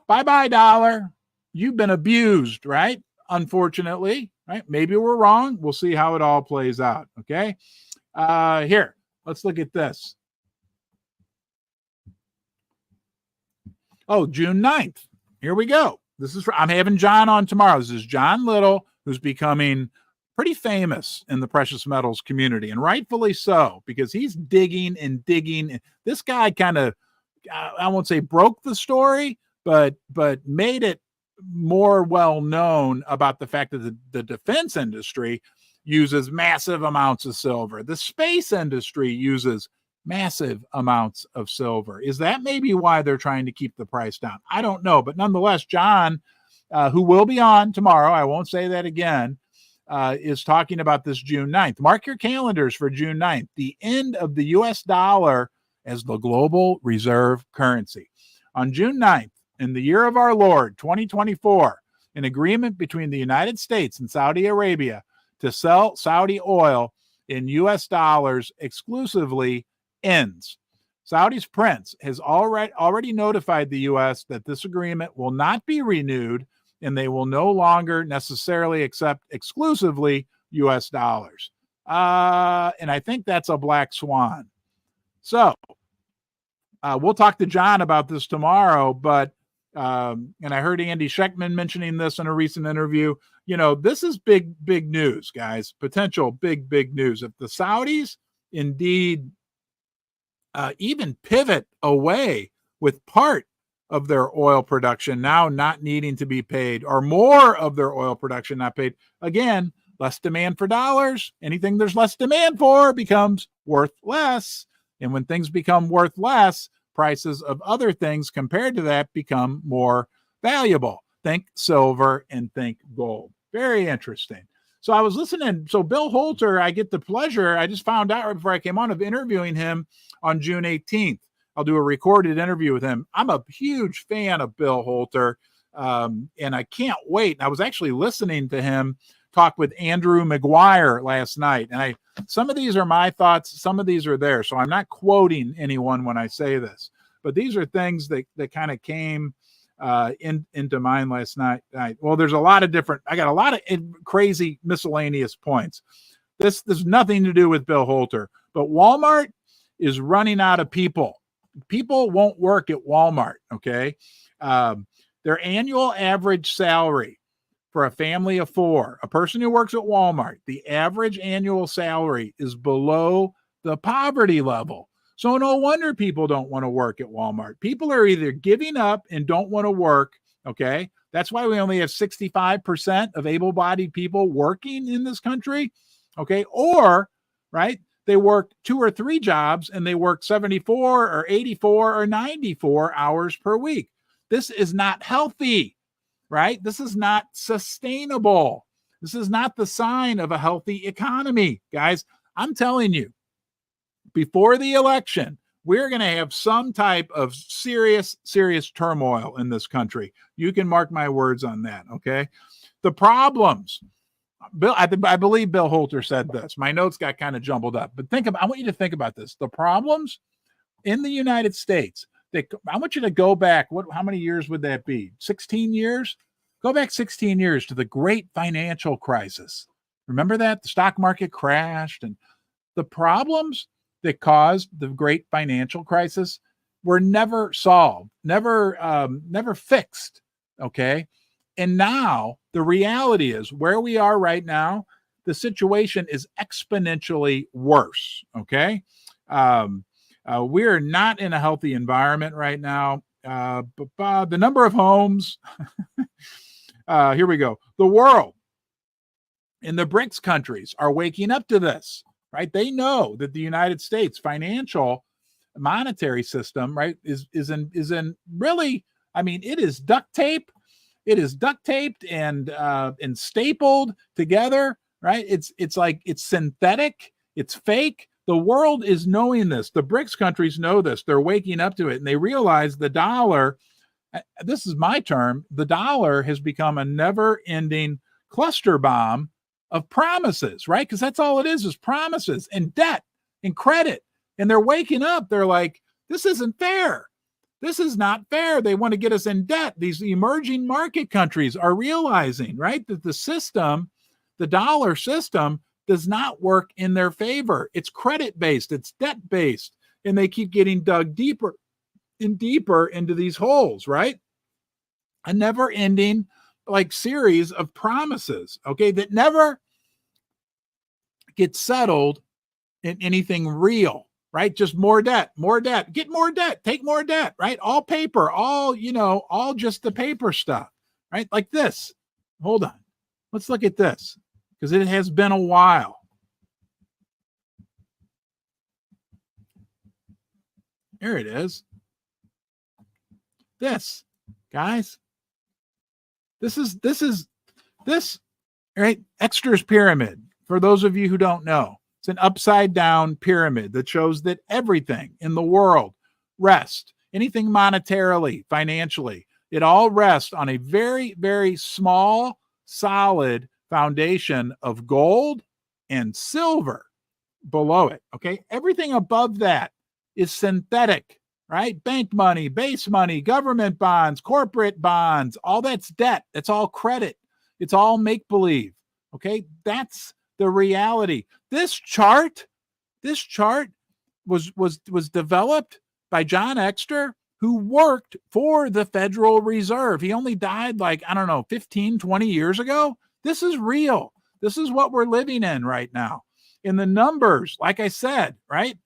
Bye-bye, dollar. You've been abused, right? Unfortunately, right? Maybe we're wrong. We'll see how it all plays out, okay? Here, let's look at this. Oh, June 9th. Here we go. I'm having John on tomorrow. This is John Little, who's becoming pretty famous in the precious metals community, and rightfully so, because he's digging and digging. This guy kind of, I won't say broke the story, but made it more well known about the fact that the defense industry uses massive amounts of silver. The space industry uses massive amounts of silver. Is that maybe why they're trying to keep the price down? I don't know, but nonetheless, John, who will be on tomorrow, I won't say that again, is talking about this June 9th. Mark your calendars for June 9th, the end of the US dollar as the global reserve currency. On June 9th, in the year of our Lord, 2024, an agreement between the United States and Saudi Arabia to sell Saudi oil in US dollars exclusively ends. Saudi's prince has already notified the U.S. that this agreement will not be renewed and they will no longer necessarily accept exclusively U.S. dollars. And I think that's a black swan. So we'll talk to John about this tomorrow, but and I heard Andy Schechtman mentioning this in a recent interview. You know, this is big news, guys. Potential big news. If the Saudis indeed even pivot away with part of their oil production now not needing to be paid, or more of their oil production not paid. Again, less demand for dollars. Anything there's less demand for becomes worth less. And when things become worth less, prices of other things compared to that become more valuable. Think silver and think gold. Very interesting. So I was listening. So Bill Holter, I get the pleasure, I just found out right before I came on, of interviewing him on June 18th. I'll do a recorded interview with him. I'm a huge fan of Bill Holter, and I can't wait. I was actually listening to him talk with Andrew Maguire last night, and some of these are my thoughts, some of these are theirs, so I'm not quoting anyone when I say this, but these are things that kind of came into mind last night. Well, there's a lot of different, I got a lot of crazy miscellaneous points. There's nothing to do with Bill Holter, but Walmart is running out of people. People won't work at Walmart, okay? Their annual average salary for a family of four, a person who works at Walmart, the average annual salary is below the poverty level. So no wonder people don't want to work at Walmart. People are either giving up and don't want to work, okay? That's why we only have 65% of able-bodied people working in this country, okay? Or, right, they work 2 or 3 jobs and they work 74 or 84 or 94 hours per week. This is not healthy, right? This is not sustainable. This is not the sign of a healthy economy, guys. I'm telling you, before the election, we're going to have some type of serious turmoil in this country. You can mark my words on that, okay? The problems, Bill, I believe Bill Holter said this. My notes got kind of jumbled up, but I want you to think about this. The problems in the United States, I want you to go back. How many years would that be? 16 years? Go back 16 years to the great financial crisis. Remember that? The stock market crashed, and the problems that caused the great financial crisis were never solved, never fixed, okay? And now the reality is, where we are right now, the situation is exponentially worse, okay? We're not in a healthy environment right now. But the number of homes, here we go. The world and the BRICS countries are waking up to this, right? They know that the United States financial monetary system, right, is in really, I mean, it is duct tape. It is duct taped and stapled together, right? It's like it's synthetic. It's fake. The world is knowing this. The BRICS countries know this. They're waking up to it, and they realize the dollar, this is my term, the dollar has become a never-ending cluster bomb of promises, right? Because that's all it is promises and debt and credit. And they're waking up. They're like, this isn't fair. This is not fair. They want to get us in debt. These emerging market countries are realizing, right, that the system, the dollar system, does not work in their favor. It's credit-based. It's debt-based. And they keep getting dug deeper and deeper into these holes, right? A never-ending series of promises, okay, that never get settled in anything real, right? Just more debt, get more debt, take more debt, right? All paper, all just the paper stuff, right? Like this. Hold on. Let's look at this, because it has been a while. Here it is. This, guys. This is right? Exter's pyramid. For those of you who don't know, it's an upside down pyramid that shows that everything in the world rests, anything monetarily, financially, it all rests on a very, very small, solid foundation of gold and silver below it. Okay. Everything above that is synthetic, right? Bank money, base money, government bonds, corporate bonds, all that's debt. That's all credit. It's all make believe. Okay. That's the reality. This chart was developed by John Exter, who worked for the Federal Reserve. He only died 15, 20 years ago. This is real. This is what we're living in right now. In the numbers, like I said, right?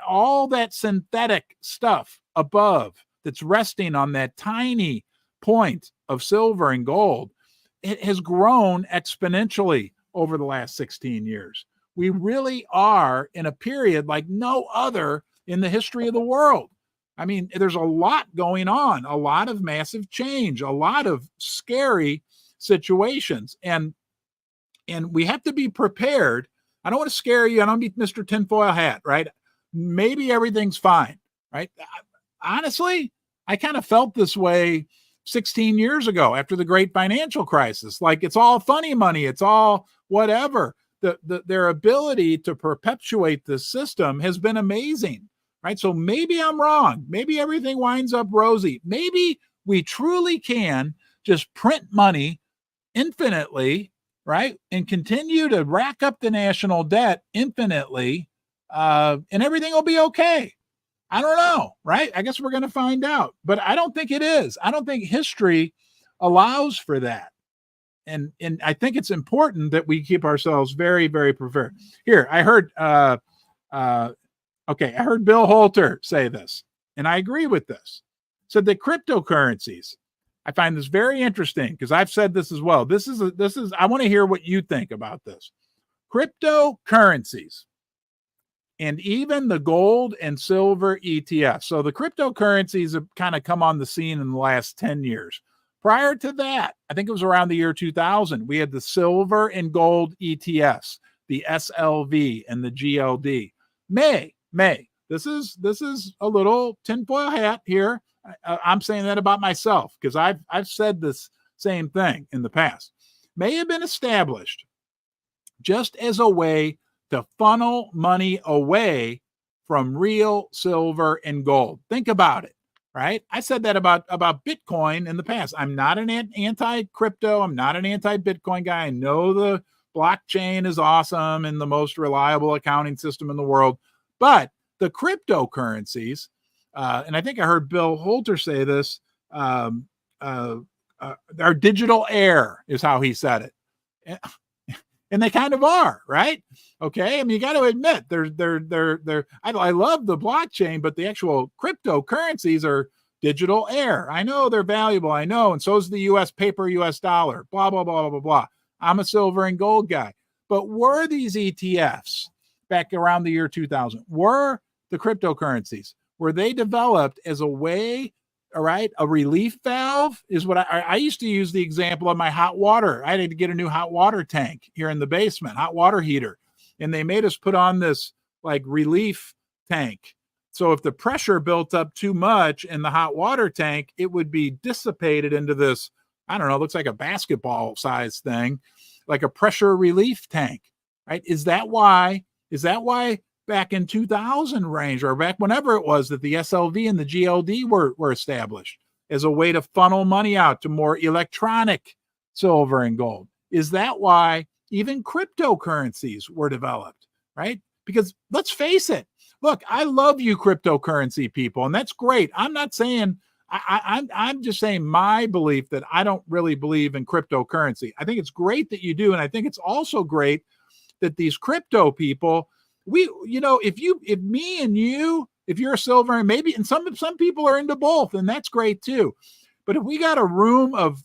all that synthetic stuff above that's resting on that tiny point of silver and gold, it has grown exponentially over the last 16 years. We really are in a period like no other in the history of the world. I mean, there's a lot going on, a lot of massive change, a lot of scary situations. And we have to be prepared. I don't want to scare you. I don't need Mr. Tinfoil Hat, right? Maybe everything's fine, right? Honestly, I kind of felt this way 16 years ago after the great financial crisis. Like, it's all funny money. It's all whatever. Their ability to perpetuate this system has been amazing, right? So maybe I'm wrong. Maybe everything winds up rosy. Maybe we truly can just print money infinitely, right? And continue to rack up the national debt infinitely, and everything will be okay. I don't know, right? I guess we're going to find out, but I don't think it is. I don't think history allows for that. And I think it's important that we keep ourselves very, very prepared. Here, I heard, I heard Bill Holter say this, and I agree with this. Said that cryptocurrencies, I find this very interesting because I've said this as well. This is I want to hear what you think about this. Cryptocurrencies and even the gold and silver ETF. So the cryptocurrencies have kind of come on the scene in the last 10 years. Prior to that, I think it was around the year 2000, we had the silver and gold ETFs, the SLV and the GLD. May. This is a little tinfoil hat here. I'm saying that about myself because I've said this same thing in the past. May have been established just as a way to funnel money away from real silver and gold. Think about it, right? I said that about Bitcoin in the past. I'm not an anti-crypto. I'm not an anti-Bitcoin guy. I know the blockchain is awesome and the most reliable accounting system in the world. But the cryptocurrencies, and I think I heard Bill Holter say this, our digital heir is how he said it. And they kind of are, right? Okay. I mean, you got to admit, I love the blockchain, but the actual cryptocurrencies are digital heir. I know they're valuable. I know. And so is the US paper, US dollar, blah, blah, blah, blah, blah. I'm a silver and gold guy. But were these ETFs back around the year 2000, were the cryptocurrencies, were they developed as a way, all right, a relief valve is what I used to use the example of my hot water. I had to get a new hot water tank here in the basement, hot water heater. And they made us put on this like relief tank. So if the pressure built up too much in the hot water tank, it would be dissipated into this, I don't know, looks like a basketball size thing, like a pressure relief tank, right? Is that why back in 2000 range or back whenever it was that the SLV and the GLD were established as a way to funnel money out to more electronic silver and gold? Is that why even cryptocurrencies were developed, right? Because let's face it, look, I love you cryptocurrency people, and that's great. I'm not saying, I'm just saying my belief that I don't really believe in cryptocurrency. I think it's great that you do, and I think it's also great that these crypto people, if me and you, if you're a silver and maybe, and some people are into both, and that's great too. But if we got a room of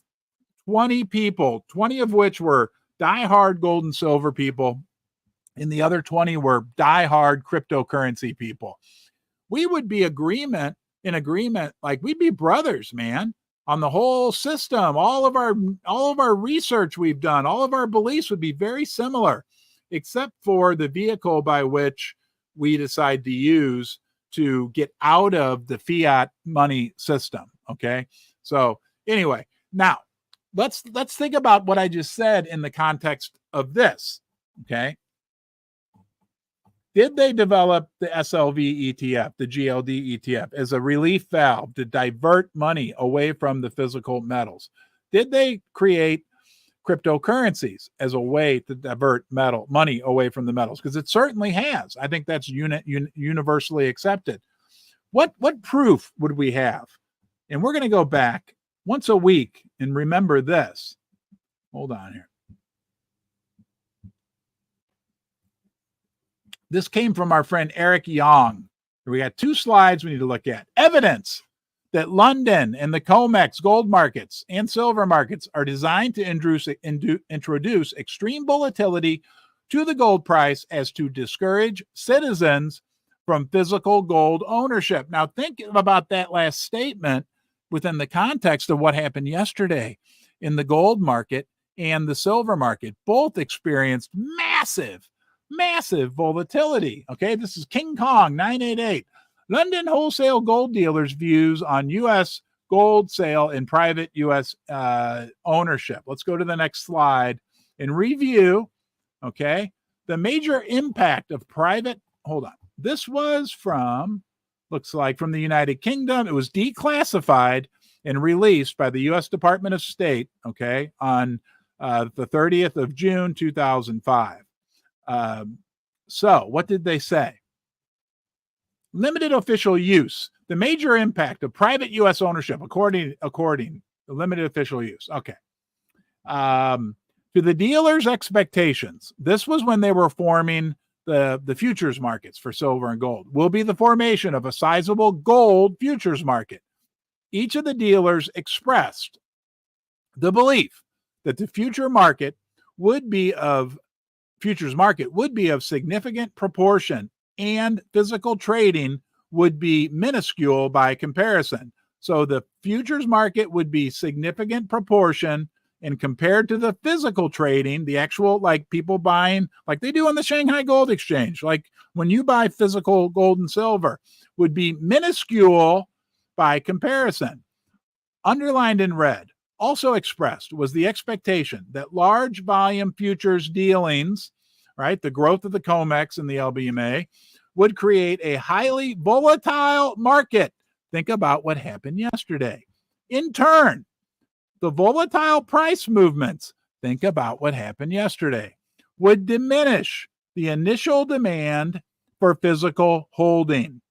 20 people, 20 of which were diehard gold and silver people, and the other 20 were diehard cryptocurrency people, we would be in agreement, like we'd be brothers, man, on the whole system. All of our research we've done, all of our beliefs would be very similar, except for the vehicle by which we decide to use to get out of the fiat money system. Okay. So anyway, now let's think about what I just said in the context of this. Okay. Did they develop the SLV ETF, the GLD ETF, as a relief valve to divert money away from the physical metals? Did they create cryptocurrencies as a way to divert money away from the metals? Because it certainly has. I think that's universally accepted. What proof would we have? And we're going to go back once a week and remember this. Hold on here. This came from our friend Eric Young. We got 2 slides we need to look at. Evidence that London and the COMEX gold markets and silver markets are designed to introduce extreme volatility to the gold price as to discourage citizens from physical gold ownership. Now, think about that last statement within the context of what happened yesterday in the gold market and the silver market. Both experienced massive volatility. Okay, this is King Kong 988. London wholesale gold dealers' views on U.S. gold sale and private U.S. ownership. Let's go to the next slide and review, okay, the major impact of private, hold on. This was from, looks like from the United Kingdom. It was declassified and released by the U.S. Department of State, okay, on the 30th of June, 2005. So what did they say? Limited official use. The major impact of private U.S. ownership, according to limited official use. Okay. To the dealers' expectations, this was when they were forming the futures markets for silver and gold, will be the formation of a sizable gold futures market. Each of the dealers expressed the belief that the futures market would be of significant proportion and physical trading would be minuscule by comparison. So the futures market would be significant proportion, and compared to the physical trading, the actual, like people buying, like they do on the Shanghai Gold Exchange, like when you buy physical gold and silver, would be minuscule by comparison. Underlined in red, also expressed was the expectation that large volume futures dealings, right, the growth of the COMEX and the LBMA, would create a highly volatile market. Think about what happened yesterday. In turn, the volatile price movements, think about what happened yesterday, would diminish the initial demand for physical holding.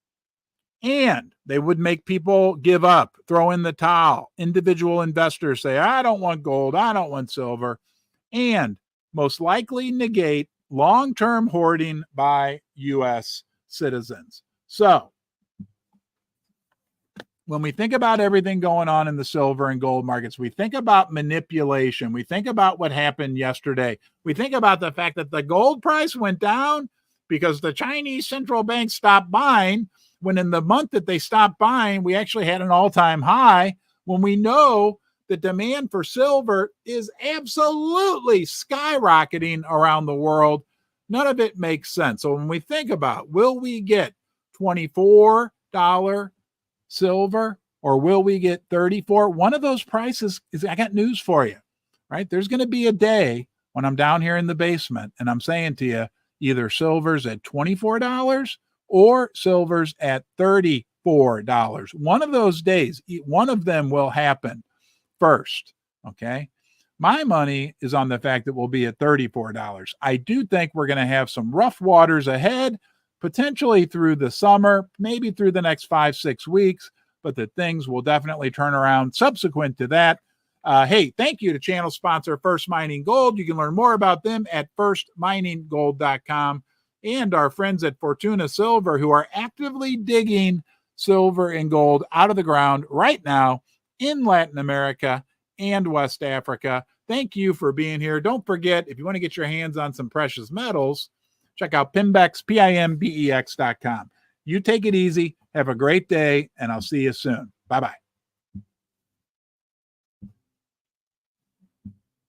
And they would make people give up, throw in the towel. Individual investors say, I don't want gold, I don't want silver, and most likely negate long-term hoarding by U.S. citizens. So when we think about everything going on in the silver and gold markets, we think about manipulation. We think about what happened yesterday. We think about the fact that the gold price went down because the Chinese central bank stopped buying, when in the month that they stopped buying, we actually had an all-time high, when we know the demand for silver is absolutely skyrocketing around the world. None of it makes sense. So when we think about, will we get $24 silver or will we get 34? One of those prices is, I got news for you, right? There's going to be a day when I'm down here in the basement and I'm saying to you, either silver's at $24 or silver's at $34. One of those days, one of them will happen first, okay? My money is on the fact that we'll be at $34. I do think we're going to have some rough waters ahead, potentially through the summer, maybe through the next 5-6 weeks, but that things will definitely turn around subsequent to that. Hey, thank you to channel sponsor First Mining Gold. You can learn more about them at firstmininggold.com, and our friends at Fortuna Silver, who are actively digging silver and gold out of the ground right now in Latin America and West Africa. Thank you for being here. Don't forget, if you want to get your hands on some precious metals, check out PIMBEX, PIMBEX.com. You take it easy. Have a great day, and I'll see you soon. Bye-bye.